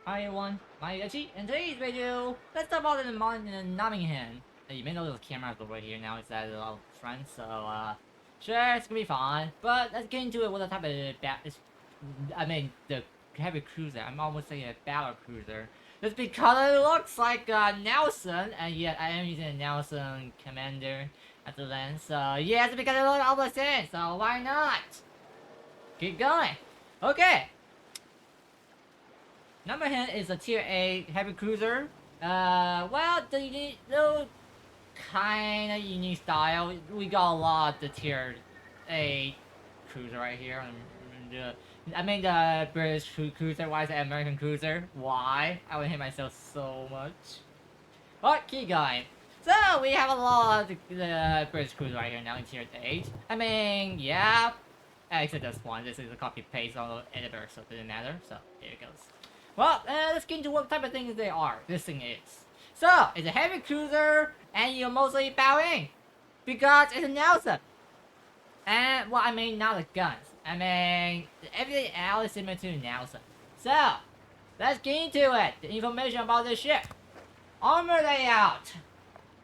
Hi everyone, my Yachi, and today's video, let's talk about the Nottingham. You may know those cameras over here now, it's at the front, so sure, it's gonna be fun. But let's get into it with a type of the heavy cruiser. I'm almost saying a battle cruiser. Just because it looks like Nelson, and yet I am using a Nelson Commander at the lens. So yeah, it's because it looks all the same, so why not? Keep going. Okay. Number 10 is a tier 8 heavy cruiser. Well, the little kind of unique style. We got a lot of the tier 8 cruiser right here. I mean the British cruiser. Why is it American cruiser? Why? I would hate myself so much. But keep going. So we have a lot of the British cruiser right here now in tier 8. I mean, yeah. Except this one. This is a copy paste on the editor, so it doesn't matter. So here it goes. Well, let's get into what type of things they are. This thing is. So, it's a heavy cruiser, and you're mostly bowing. Because it's a Nelson. And, well, I mean, not the guns. I mean, everything else is similar to Nelson. So, let's get into it. The information about the ship. Armor layout.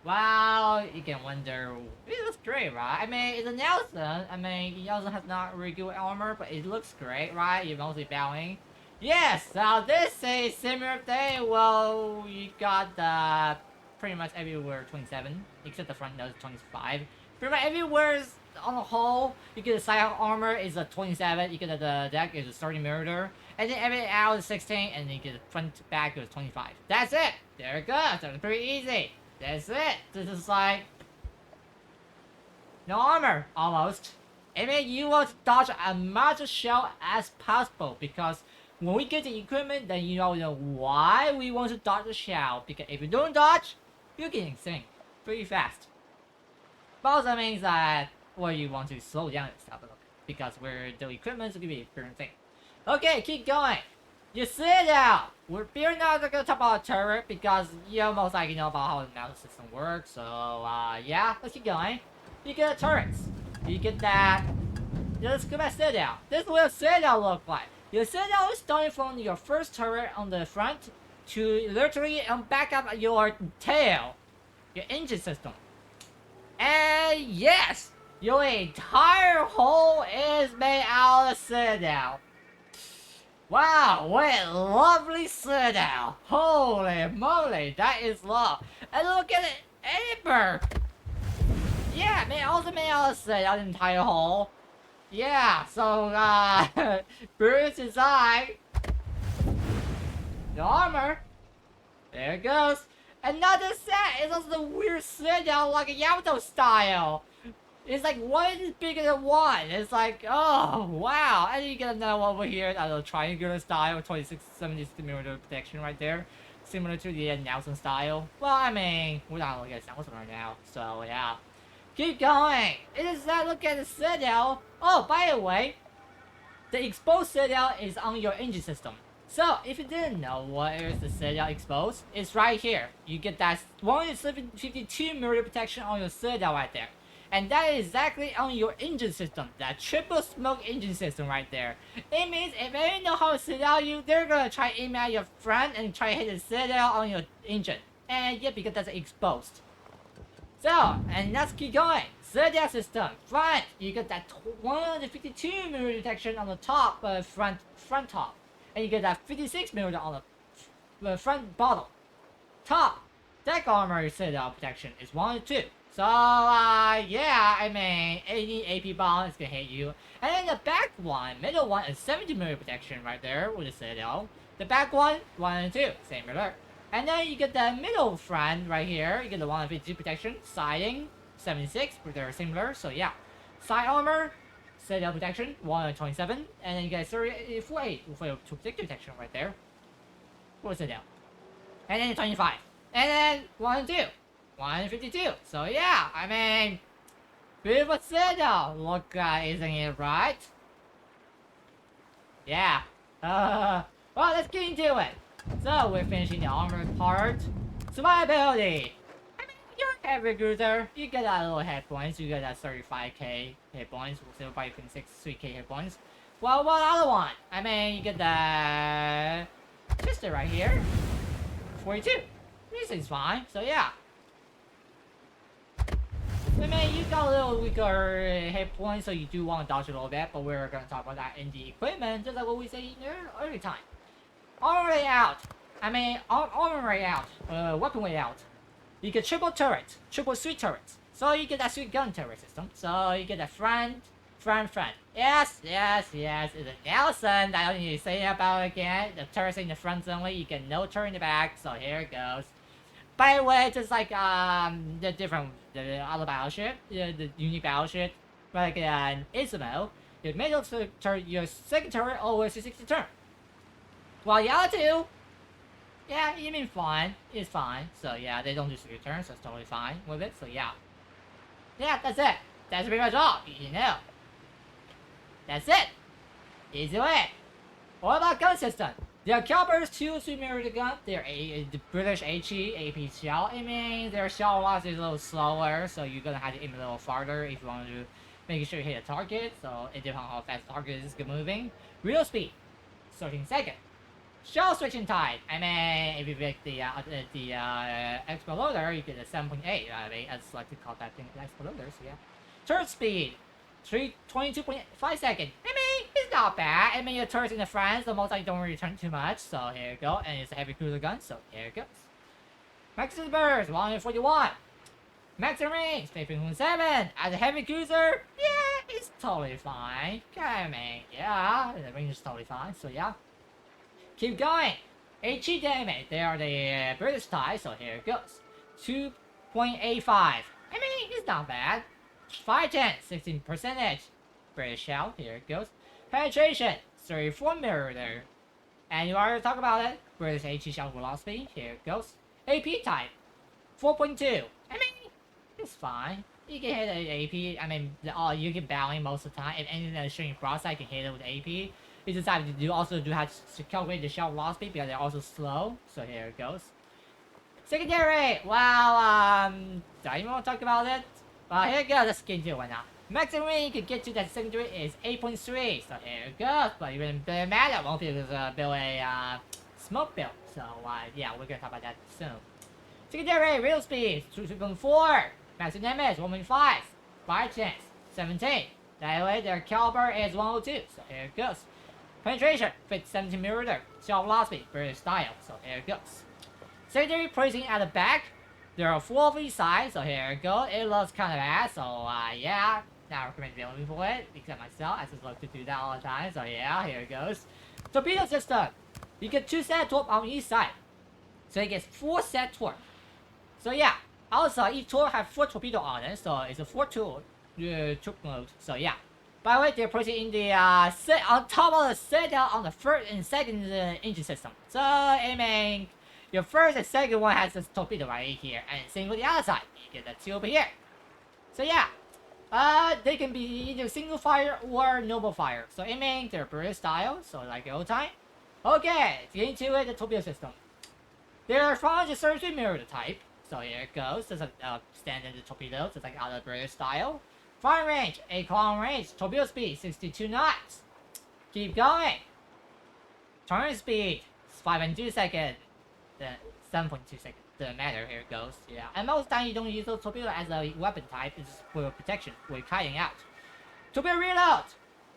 Well, you can wonder, it looks great, right? I mean, it's a Nelson. I mean, Nelson has not really good armor, but it looks great, right? You're mostly bowing. Yes, so this is similar thing. Well, you got pretty much everywhere 27, except the front nose 25. Pretty much everywhere on the whole, you get the side armor is a 27, you get the deck is a 30 millimeter, and then everything else is 16, and then you get the front back is 25. That's it. There it goes. That's pretty easy. That's it. This is like no armor almost. I mean, you want to dodge as much shell as possible because when we get the equipment, then you know why we want to dodge the shell. Because if you don't dodge, you're getting sink pretty fast. But also means that well, you want to slow down and stuff because where the equipment is gonna be a different thing. Okay, keep going. You sit down. We're not gonna talk about turret because you most likely know about how the mountain system works. So yeah, let's keep going. You get the turrets. You get that. Let's go back sit down. This is what a sit down look like. Your sit down is starting from your first turret on the front to literally back up your tail, your engine system. And yes, your entire hull is made out of sit down. Wow, what a lovely sit down. Holy moly, that is love. And look at it, Edinburgh. Yeah, man, also made out of sit down, the entire hull. Yeah, so, Bruce design. The armor. There it goes. Another set is also the weird sit down like a Yamato style. It's like one is bigger than one. It's like, oh, wow. And you get another one over here, a triangular style, 26-76mm protection right there. Similar to the Nelson style. Well, I mean, we're not looking at Nelson right now, so yeah. Keep going. It is that look at the citadel. Oh, by the way, the exposed citadel is on your engine system. So, if you didn't know what is the citadel exposed, it's right here. You get that 152mm protection on your citadel right there. And that is exactly on your engine system. That triple smoke engine system right there. It means if they know how to citadel you, they're gonna try to aim at your front and try to hit the citadel on your engine. And yeah, because that's exposed. So, and let's keep going. Citadel system, front, you get that 152mm protection on the top, front top. And you get that 56mm on the front bottom. Top, deck armor citadel protection is 1 and 2. So, yeah, I mean, any AP bomb is gonna hit you. And then the back one, middle one is 70mm protection right there with the citadel. The back one, 1 and 2, same alert. And then you get the middle front right here. You get the 152 protection, siding 76, they're similar. So yeah, side armor, citadel protection 127, and then you get 48 for protection right there. What citadel? And then 25, and then 1 and 2, 152. So yeah, I mean, beautiful citadel. Look, isn't it right? Yeah. Well, let's get into it. So, we're finishing the armor part. Survivability! I mean, you're a heavy cruiser. You get that little hit points. You get that 35k hit points. 3k hit points. Well, what other one? I mean, you get that... just They're right here. 42. This is fine. So yeah. I mean, you got a little weaker hit points, so you do want to dodge a little bit, but we're going to talk about that in the equipment, just like what we say in the early time. Armor way out. I mean, armor way out. Weapon way out. You get triple turret, triple sweet turrets. So you get that sweet gun turret system. So you get that front. Yes. It's a Nelson. I don't need to say about it again. The turrets in the front only. You get no turret in the back. So here it goes. By the way, just like the other battleship, the unique battleship, like an Ismo, your middle turret, your second turret always is 60 turn. While the other two, yeah, you mean fine, it's fine. So yeah, they don't do 60 turns, so it's totally fine with it. So yeah, that's it. That's pretty much all. You know, that's it. Easy way. What about gun system? Their calibers 2 mirror the gun. They're the British HE AP shell. I mean, their shell velocity is a little slower, so you're gonna have to aim a little farther if you want to make sure you hit a target. So it depends on how fast the target is moving. Real speed, 13 seconds. Shell switching time. I mean, if you pick the exploder, you get a 7.8. I mean, I just like to call that thing exploder. So yeah. Turret speed. 22.5 seconds. I mean, it's not bad. I mean, your turrets in the front, so most likely don't really turn too much. So here you go. And it's a heavy cruiser gun, so here it goes. Maximum burst, 141. Maximum range, 15.7. As a heavy cruiser, yeah, it's totally fine. I mean, yeah, the range is totally fine, so yeah. Keep going. HE damage, they are the British type, so here it goes. 2.85. I mean, it's not bad. 510, 16%. British shell, here it goes. Penetration, 34 millimeter. And you already talked about it. British HE shell velocity, here it goes. AP type, 4.2. I mean, it's fine. You can hit an AP, I mean, you can bowing most of the time. If anything that's shooting broadside, you can hit it with AP. You decide you also do have to calculate the shell velocity because they're also slow. So here it goes. Secondary, well, do I even want to talk about it? Well, here it goes. Let's get into it right now. Maximum range you can get to that secondary is 8.3. So here it goes. But it wouldn't matter. Won't be able to build a smoke build. So yeah, we're gonna talk about that soon. Secondary real speed 2.4. Maximum damage 1.5. Fire chance 17. That way their caliber is 102. So here it goes. Penetration fit 17 millimeter. Shell velocity British style. So here it goes. Secondary placing at the back. There are 4 of each side, so here it goes. It looks kind of bad, so yeah. Not recommend building for it, except myself. I just love to do that all the time, so yeah, here it goes. Torpedo system. You get 2 set torque on each side. So it gets 4 set torque. So yeah. Also, each torque has 4 torpedo on it, so it's a 4 torque mode. So yeah. By the way, they're putting in the on top of the citadel on the first and second engine system. So I mean, your first and second one has this torpedo right here, and same with the other side. You get that 2 over here. So yeah, they can be either single fire or noble fire. So I mean, they're British style, so like the old time. Okay, let's get into it. The torpedo system. They're 433 millimeter type. So here it goes. There's a standard torpedo, just like other British style. Firing range, 8 kilometer range. Torpedo speed, 62 knots. Keep going. Turn speed, 5.2 seconds. 7.2 seconds. Doesn't matter. Here it goes. Yeah. And most time you don't use those torpedo as a weapon type. It's for protection. We're kiting out. Torpedo reload.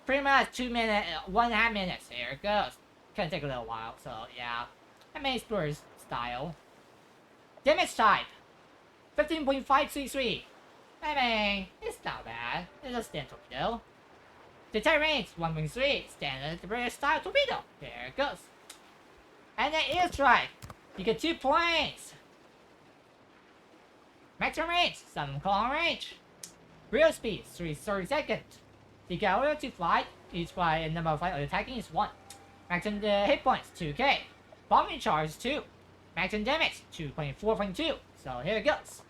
Pretty much 2 minutes, 1.5 minutes. Here it goes. Can take a little while. So yeah. I mean, Explorer's style. Damage type. 15.533. I mean, it's not bad. It's a standard torpedo. Detect range 1.3. Standard British style torpedo. Here it goes. And then airstrike. You get 2 points. Maximum range 7 kilometer range. Real speed 30 seconds. You get order to fly. Each flight and number of flight attacking is 1. Maximum hit points 2k. Bombing charge 2. Maximum damage 2.4.2. So here it goes.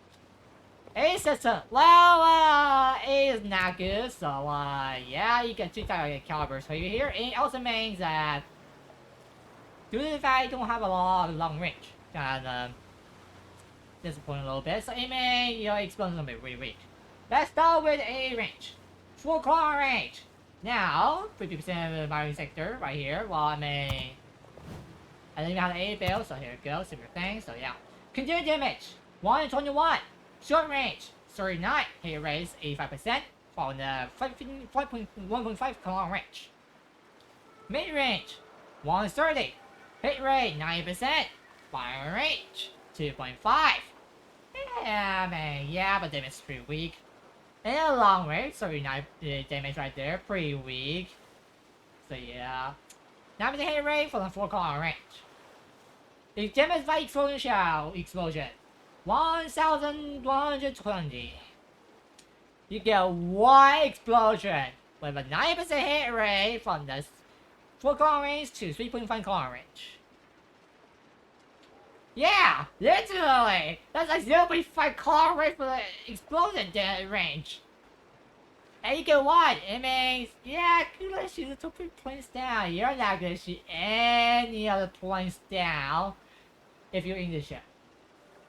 A system. Well, A is not good. So yeah, you get 2 types of calibers over here. And it also means that due to the fact you don't have a lot of long range, kind of disappointing a little bit. So it may your explosion will be really weak. Let's start with A range. 4 kilometer range. Now 50% of the firing sector right here. Well, I mean, And then you have the 8 bill, so here it goes, super thing, so yeah. Continued damage, 121. Short range, 39. Hit rate, 85%. From the 1.5 kilometer range. Mid range, 130. Hit rate, 90%. Fire range, 2.5. Yeah, man, yeah, but damage is pretty weak. And a long range, 39 damage right there, pretty weak. So yeah. Now the hit rate for the 4 kilometer range. The damage by explosion, 1120. You get 1 explosion with a 90% hit rate from the 4 kilometer range to 3.5 kilometer range. Yeah, literally! That's like 0.5 kilometer range for the explosion range. And you get what? It means, yeah, you're gonna shoot the 2 points down. You're not gonna shoot any other points down if you're in the ship.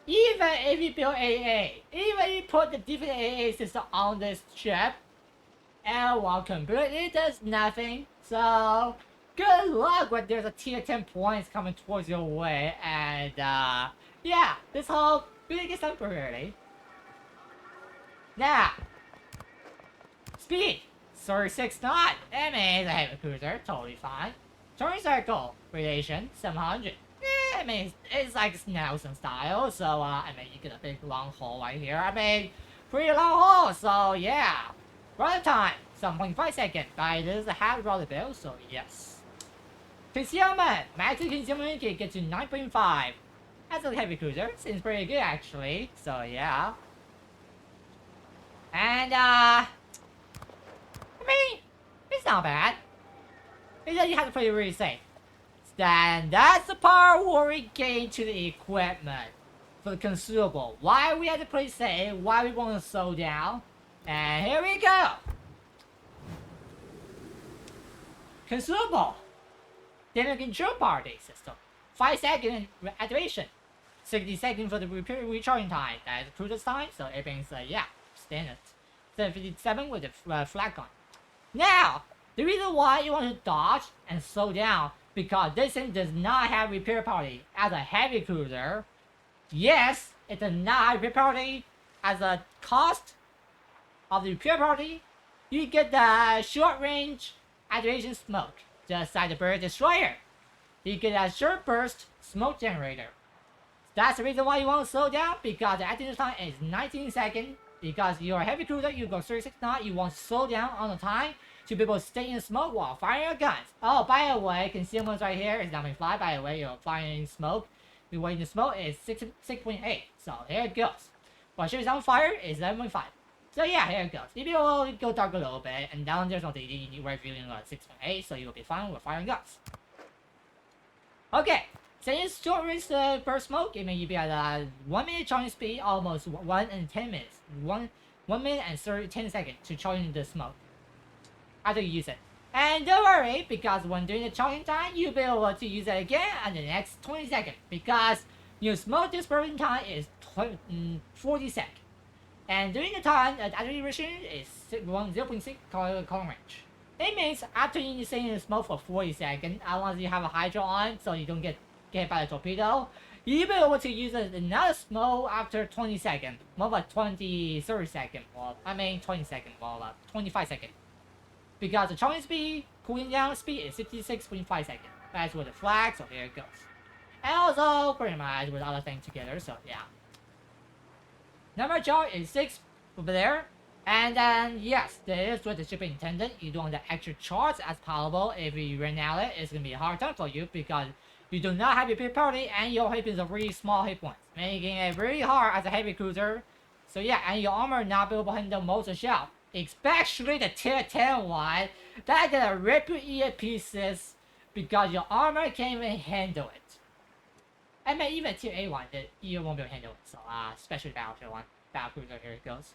Even if you build AA, even if you put the different AA system on this ship, and while completely does nothing. So, good luck when there's a tier 10 points coming towards your way. And, yeah, this whole building is temporary. Now, speed, 36 knots. That means a heavy cruiser, totally fine. Turn circle, radiation, 700. I mean, it's like Nelson style, so, I mean, you get a big long hole right here. I mean, pretty long hole, so yeah. Rudder time, 7.5 seconds, but it is a half rudder bill, so yes. Concealment, maximum concealment can get to 9.5. That's a heavy cruiser, seems pretty good actually, so yeah. And, I mean, it's not bad. It's just you have to play it really safe. Then that's the part where we get into the equipment for the consumable. Why we have to play safe, why we want to slow down. And here we go. Consumable. Damage control party system. 5 second activation. 60 seconds for the recharging time. That is cruiser time, so everything's yeah, standard. 757 with the flag on. Now, the reason why you want to dodge and slow down, because this thing does not have repair party as a heavy cruiser. Yes, it does not have repair party as a cost of the repair party. You get the short range activation smoke, just like the bird destroyer. You get a short burst smoke generator. That's the reason why you want to slow down, because the activation time is 19 seconds. Because you're a heavy cruiser, you go 36 knots, you want to slow down on the time to be able to stay in smoke while firing your guns. Oh, by the way, concealment right here is 9.5. By the way, you're firing smoke. The way the smoke is 6.8. So here it goes. While ship is on fire, it's 11.5. So yeah, here it goes. If you will go dark a little bit, and down there's no DD, you were feeling 6.8, so you'll be fine with firing guns. Okay, so in short range burst smoke, it may be at 1 minute charging speed, almost 1 and 10 minutes. 1 minute and 10 seconds to charge the smoke after you use it. And don't worry, because when doing the charging time, you'll be able to use it again in the next 20 seconds, because your smoke dispersing time is 40 seconds. And during the time, the activation is 0.6 column range. It means after you stay in the smoke for 40 seconds, unless you have a hydro on so you don't get hit by the torpedo, you'll be able to use another smoke after 20 seconds. More like 30 seconds. Well, I mean 20 seconds. Well, 25 seconds. Because the charging speed, cooling down speed is 56.5 seconds. That's with the flag, so here it goes. And also, pretty much with other things together, so yeah. Number charge is 6 over there. And then, yes, this is with the shipping attendant. You don't want the extra charge as possible. If you run out of it, it's going to be a hard time for you, because you do not have your hit party, and your hit points are really small hit points, making it really hard as a heavy cruiser. So yeah, and your armor not be able to handle most of the shell, especially the tier 10 one. That gonna rip your ear pieces, because your armor can't even handle it. I mean, even tier 8 one, the ear won't be able to handle it. So especially battle tier 1, battle cruiser, here it goes.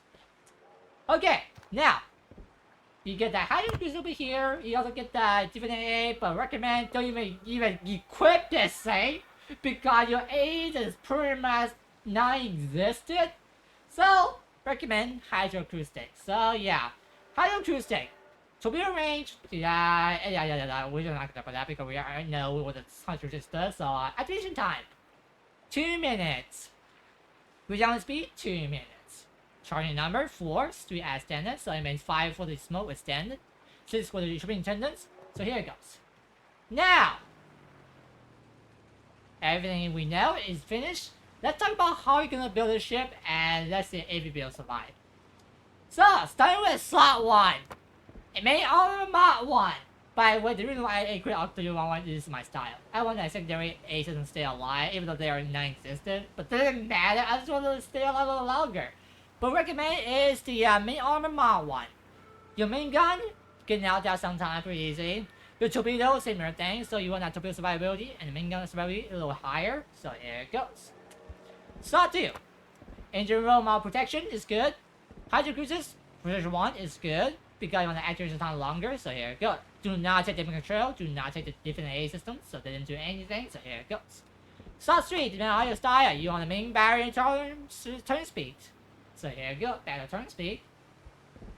Okay, now you get the hydrogen cruiser over here. You also get the different AA, but recommend don't even equip this thing, because your aid is pretty much non-existent. So recommend hydro cruise stick. So yeah, hydro cruise stick, Torpedo range, yeah. We're not gonna talk about that because we already know what the country does. So activation time, 2 minutes. Redown speed, 2 minutes. Charging number 4, 3 as standard, so it means 5 for the smoke with standard, 6 for the superintendents. So here it goes. Now, everything we know is finished. Let's talk about how you're gonna build a ship, and let's see if you build survive. So, starting with slot 1. It may armor mod 1. By the way, the reason why I create Octo 1 is my style. I want that secondary A system stay alive, even though they are non-existent. But it doesn't matter, I just want to stay alive a little longer. But recommend is the main armor mod 1. Your main gun, getting out there sometimes pretty easy. Your torpedo, similar thing, so you want that torpedo survivability, and the main gun survivability a little higher. So here it goes. Slot 2. Engine roll mod protection is good. Hydro cruisers, precision 1 is good. Because you want the activation time longer, so here it goes. Do not take different control, do not take the different A systems, so they didn't do anything, so here it goes. Slot 3, depending on your style, you want the main barrier turn speed. So here it goes, better turn speed.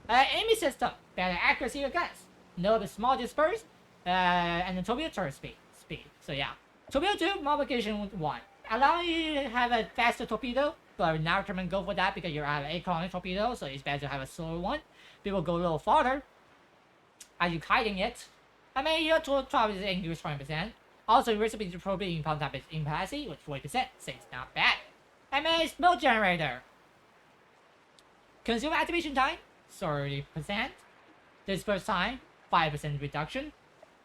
Enemy system, better accuracy of guns. No but small disperse, and the torpedo turn speed. So yeah. Torpedo 2, modification 1. Allowing you to have a faster torpedo, but now Ultraman go for that because you have a colony torpedo, so it's better to have a slower one. People go a little farther. Are you kiting it? I mean, your total travel is increased 20%. Also, your recipe to probably impound type is incapacity with 40%, so it's not bad. I mean, smoke generator. Consumer activation time, 30%. Disperse time, 5% reduction.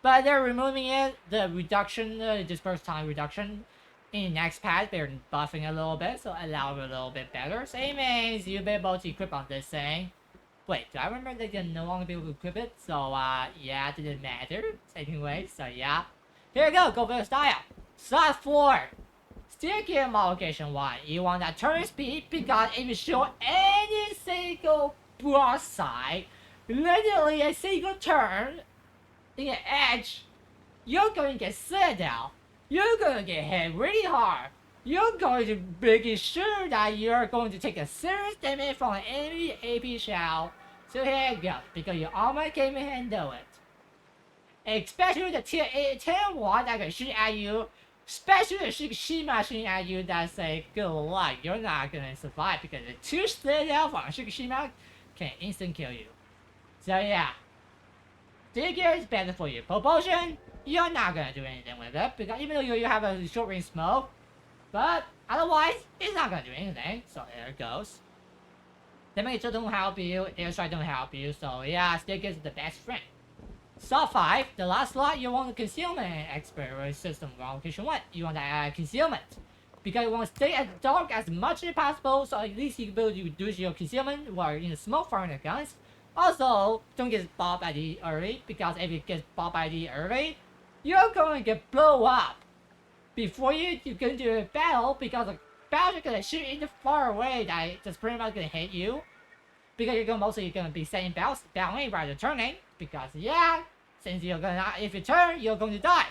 But they're removing it, the reduction, disperse time reduction. In the next patch, they're buffing a little bit, so allow it a little bit better. So it means you'll be able to equip on this thing. Wait, do I remember they can no longer be able to equip it? So, yeah, it didn't matter. Anyway, so yeah. Here we go, go for the style. Slot 4. Steer gear modification 1. You want that turn speed because if you show any single broadside, literally a single turn in an edge, you're going to get slid down. You're going to get hit really hard. You're going to be sure that you're going to take a serious damage from an enemy AP shell. So here you go, because your armor can handle it. Especially the tier 8 10 one that can shoot at you. Especially the Shikishima shooting at you, that's a good luck. You're not gonna survive because the 2 slid out from Shikishima can instant kill you. So yeah. Steer gear is better for you. Propulsion, you're not gonna do anything with it because even though you have a short range smoke, but otherwise, it's not gonna do anything. So there it goes. The major don't help you, airstrike don't help you, so yeah, steer gear is the best friend. Slot 5, the last slot, you want the concealment expert system modification 1. You want that concealment. Because you want to stay as dark as much as possible, so at least you can be able to reduce your concealment while in the smoke firing the guns. Also, don't get bombed by the early, because if you get bombed by the early, you're going to get blown up. Before you go into a battle, because the battle is gonna shoot in the far away that just pretty much gonna hit you. Because you're mostly gonna be setting battles rather than turning. Because yeah, since you're gonna if you turn, you're going to die.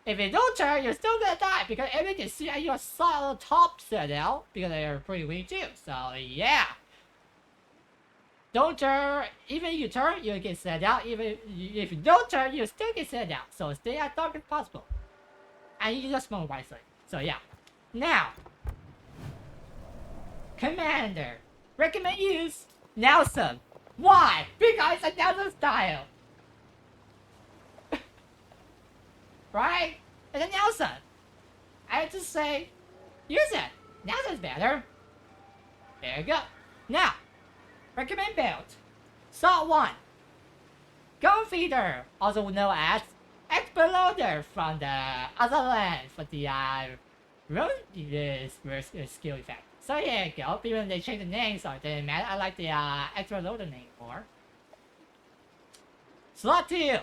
If you don't turn, you're still gonna die because everyone can see at your solid top citadel because they are pretty weak too. So yeah. Don't turn, even if you turn, you'll get set out. Even if you don't turn, you'll still get set out. So stay as dark as possible. And you just smoke wisely. So yeah. Now, Commander. Recommend use Nelson. Why? Because it's a Nelson style. Right? It's a Nelson. I just say, use it. Nelson's better. There you go. Now, recommend build. Slot 1. Gun feeder, also known as exploder from the other land for the road skill effect. So here you go. Even they changed the name, so it didn't matter. I like the exploder name more. Slot 2.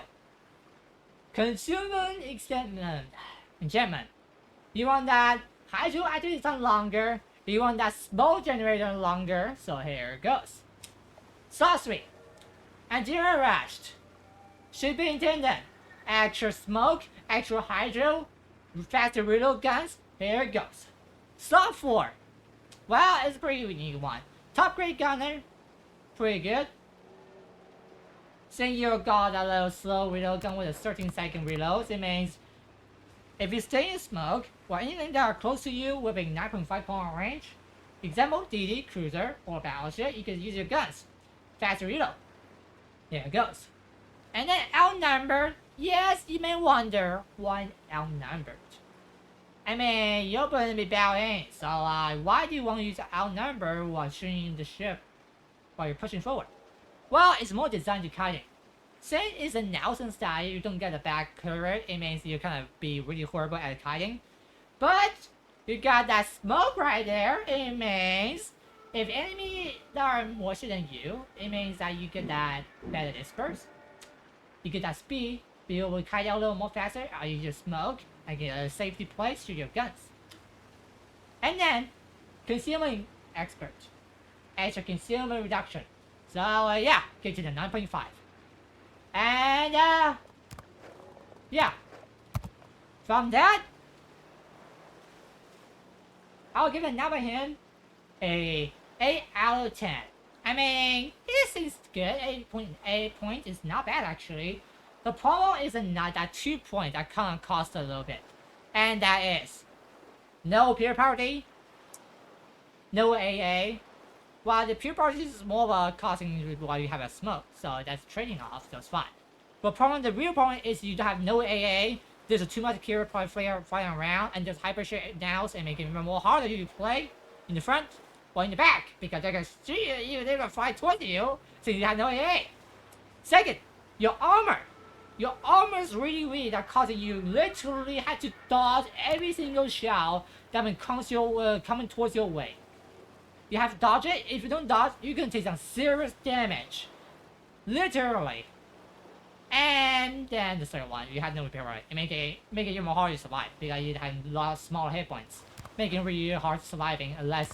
Consumer enchantment. You want that hydro activity time longer. You want that smoke generator longer. So here it goes. Slot 3. Engineer rushed. Superintendent. Extra smoke, extra hydro, faster reload guns. Here it goes. Slot 4. Well, it's a pretty unique one. Top grade gunner. Pretty good. Since you got a little slow reload gun with a 13-second reload, it means if you stay in smoke or anything that are close to you with a 9.5 point range, example DD, cruiser, or battleship, you can use your guns. Faster reload. There it goes. And then outnumbered. Yes, you may wonder why outnumbered. I mean, you're going to be battle in, so why do you want to use outnumbered while shooting the ship while you're pushing forward? Well, it's more designed to kiting. Since it's a Nelson style, you don't get a back turret, it means you kind of be really horrible at kiting. But you got that smoke right there, it means if enemy that are more shit than you, it means that you get that better disperse. You get that speed, be able to kite out a little more faster, or you just smoke and get a safety place to your guns. And then, concealment expert. Extra concealment reduction. So yeah, get to the 9.5. And yeah. From that, I'll give another hint a 8 out of 10. I mean, this is good. 8.8 points is not bad actually. The problem is not that 2 points that kind of cost a little bit. And that is no peer party, no AA. While the pure party is more of a costing while you have a smoke, so that's trading off, so it's fine. But the real problem is you have no AA, there's too much pure party flying around, and there's hyper shit nows and make it even more harder to play in the front or in the back, because they're gonna shoot you, they're gonna fly towards you, so you have no AA. Second, your armor. Your armor is really weak, that causing you literally have to dodge every single shell that comes coming towards your way. You have to dodge it. If you don't dodge, you're gonna take some serious damage. Literally. And then the third one, you have no repair rate. It make it even more hard to survive because you have a lot of small hit points. Making it really hard surviving unless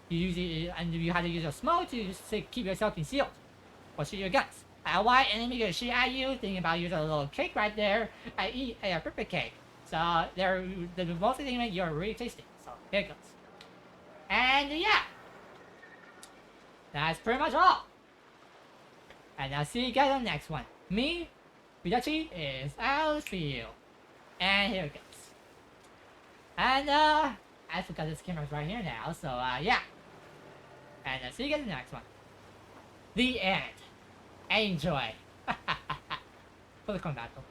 you use it and you have to use your smoke to keep yourself concealed. Or shoot your guns. Otherwise, enemy gonna shoot at you, thinking about using a little cake right there. I eat a birthday cake. So they're the most thing that you're really tasty. So here it goes. And yeah. That's pretty much all. And I'll see you guys on the next one. Me, Vidachi, is out for you. And here it goes. And I forgot this camera's right here now, so yeah. And I'll see you guys in the next one. The end. Enjoy. For the combat though.